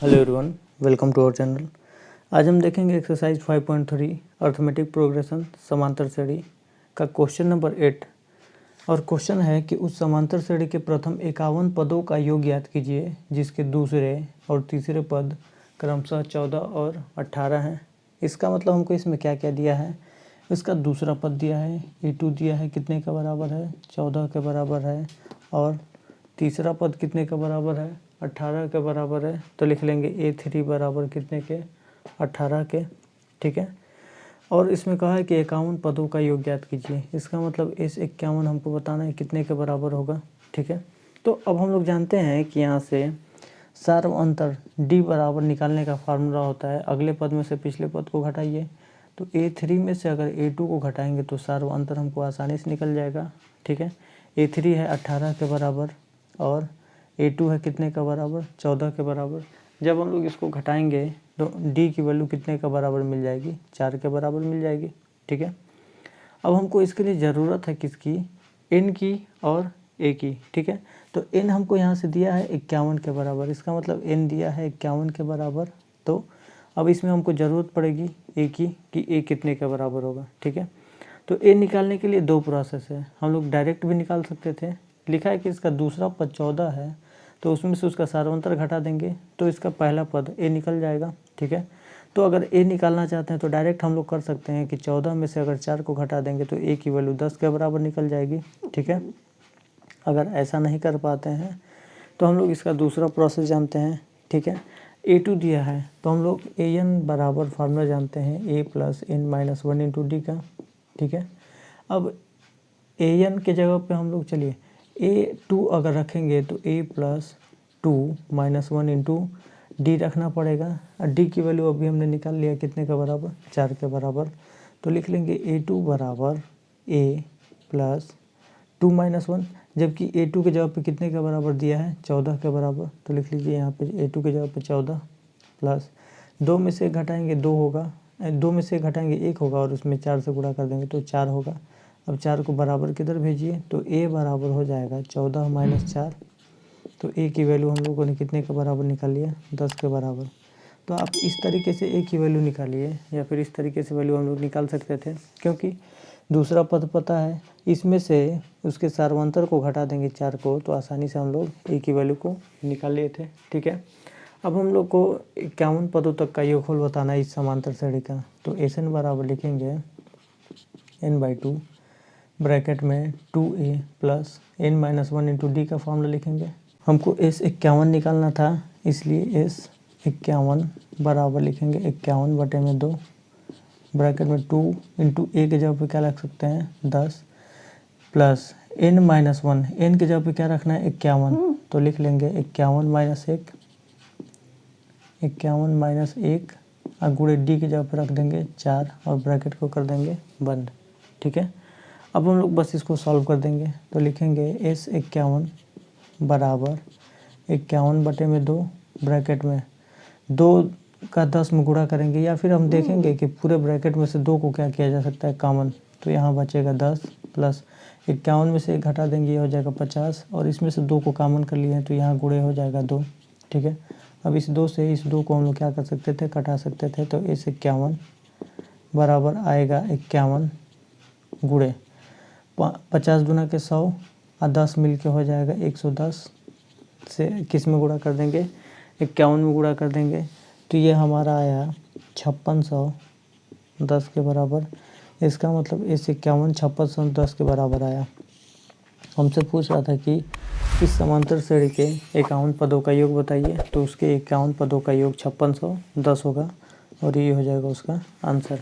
Hello everyone, welcome to our channel. आज हम देखेंगे एक्सरसाइज 5.3 अर्थमेटिक प्रोग्रेशन समांतर श्रेणी का क्वेश्चन नंबर 8। और क्वेश्चन है कि उस समांतर श्रेणी के प्रथम 51 पदों का योग ज्ञात कीजिए जिसके दूसरे और तीसरे पद क्रमशः 14 और 18 हैं। इसका मतलब हमको इसमें क्या क्या दिया है। इसका दूसरा पद दिया है A2 दिया है, कितने का बराबर है, 14 के बराबर है। और तीसरा पद कितने का बराबर है, 18 के बराबर है। तो लिख लेंगे A3 बराबर कितने के, 18 के। ठीक है। और इसमें कहा है कि 51 पदों का योग ज्ञात कीजिए। इसका मतलब इस 51 हमको बताना है कितने के बराबर होगा। ठीक है। तो अब हम लोग जानते हैं कि यहाँ से सार्व अंतर D बराबर निकालने का फार्मूला होता है, अगले पद में से पिछले पद को घटाइए। तो A3 में से अगर A2 को घटाएंगे तो सार्व अंतर हमको आसानी से निकल जाएगा। ठीक है। A3 है 18 के बराबर और A2 है कितने का बराबर, 14 के बराबर। जब हम लोग इसको घटाएंगे तो D की वैल्यू कितने का बराबर मिल जाएगी, 4 के बराबर मिल जाएगी। ठीक है। अब हमको इसके लिए ज़रूरत है किसकी, N की और A की। ठीक है। तो N हमको यहाँ से दिया है 51 के बराबर, इसका मतलब N दिया है 51 के बराबर। तो अब इसमें हमको ज़रूरत पड़ेगी A की कि A कितने के बराबर होगा। ठीक है। तो A निकालने के लिए दो प्रोसेस है, हम लोग डायरेक्ट भी निकाल सकते थे। लिखा है कि इसका दूसरा पद 14 है तो उसमें से उसका सार्वंतर घटा देंगे तो इसका पहला पद A निकल जाएगा। ठीक है। तो अगर A निकालना चाहते हैं तो डायरेक्ट हम लोग कर सकते हैं कि 14 में से अगर 4 को घटा देंगे तो A की वैल्यू 10 के बराबर निकल जाएगी। ठीक है। अगर ऐसा नहीं कर पाते हैं तो हम लोग इसका दूसरा प्रोसेस जानते हैं। ठीक है। A2 दिया है तो हम लोग AN बराबर फार्मूला जानते हैं A + N - 1 × D का। ठीक है। अब AN के जगह पे हम लोग चलिए A2 अगर रखेंगे तो A + 2 - 1 × D रखना पड़ेगा। और D की वैल्यू अभी हमने निकाल लिया कितने का बराबर, 4 के बराबर। तो लिख लेंगे A2 बराबर A + 2 - 1, जबकि A2 के जगह पे कितने के बराबर दिया है, 14 के बराबर। तो लिख लीजिए यहाँ पे A2 के जगह पे 14 प्लस 2 में से घटाएंगे 2 होगा, 2 में से घटाएंगे 1 होगा और उसमें 4 से गुणा कर देंगे तो 4 होगा। अब 4 को बराबर किधर भेजिए तो A बराबर हो जाएगा 14 - 4। तो A की वैल्यू हम लोगों ने कितने के बराबर निकाली है, 10 के बराबर। तो आप इस तरीके से A की वैल्यू निकालिए या फिर इस तरीके से वैल्यू हम लोग निकाल सकते थे, क्योंकि दूसरा पद पता है, इसमें से उसके सार्वंतर को घटा देंगे 4 को तो आसानी से हम लोग A की वैल्यू को निकाल लिए थे। ठीक है। अब हम लोग को 51 पदों तक का योगफल बताना है इस समांतर श्रेणी का। तो SN बराबर लिखेंगे N/2 ब्रैकेट में 2A + N - 1 × D का फॉर्मूला लिखेंगे। हमको S51 निकालना था, इसलिए S51 बराबर लिखेंगे 51/2 ब्रैकेट में 2 × A के जगह पे क्या रख सकते हैं, 10 प्लस N - 1, N के जगह पे क्या रखना है, 51। तो लिख लेंगे 51 - 1, 51 - 1 और गुणे D की जगह पे रख देंगे 4 और ब्रैकेट को कर देंगे बंद। ठीक है। अब हम लोग बस इसको सॉल्व कर देंगे तो लिखेंगे S51 बराबर 51/2 ब्रैकेट में 2 का 10 में गुणा करेंगे, या फिर हम देखेंगे कि पूरे ब्रैकेट में से 2 को क्या किया जा सकता है, कॉमन। तो यहाँ बचेगा 10 प्लस 51 में से 1 घटा देंगे, ये हो जाएगा 50 और इसमें से 2 को कॉमन कर लिए हैं तो यहाँ गुणे हो जाएगा 2। ठीक है। अब इस 2 से इस 2 को हम लोग क्या कर सकते थे, कटा सकते थे। तो S51 बराबर आएगा 51 गुणे 50 दूना के 100 और 10 मिल के हो जाएगा 110 से किस में गुणा कर देंगे, 51 में गुणा कर देंगे। तो ये हमारा आया 5610 के बराबर। इसका मतलब S51 5610 के बराबर आया। हमसे पूछ रहा था कि इस समांतर श्रेणी के 51 पदों का योग बताइए, तो उसके 51 पदों का योग 5610 होगा और ये हो जाएगा उसका आंसर।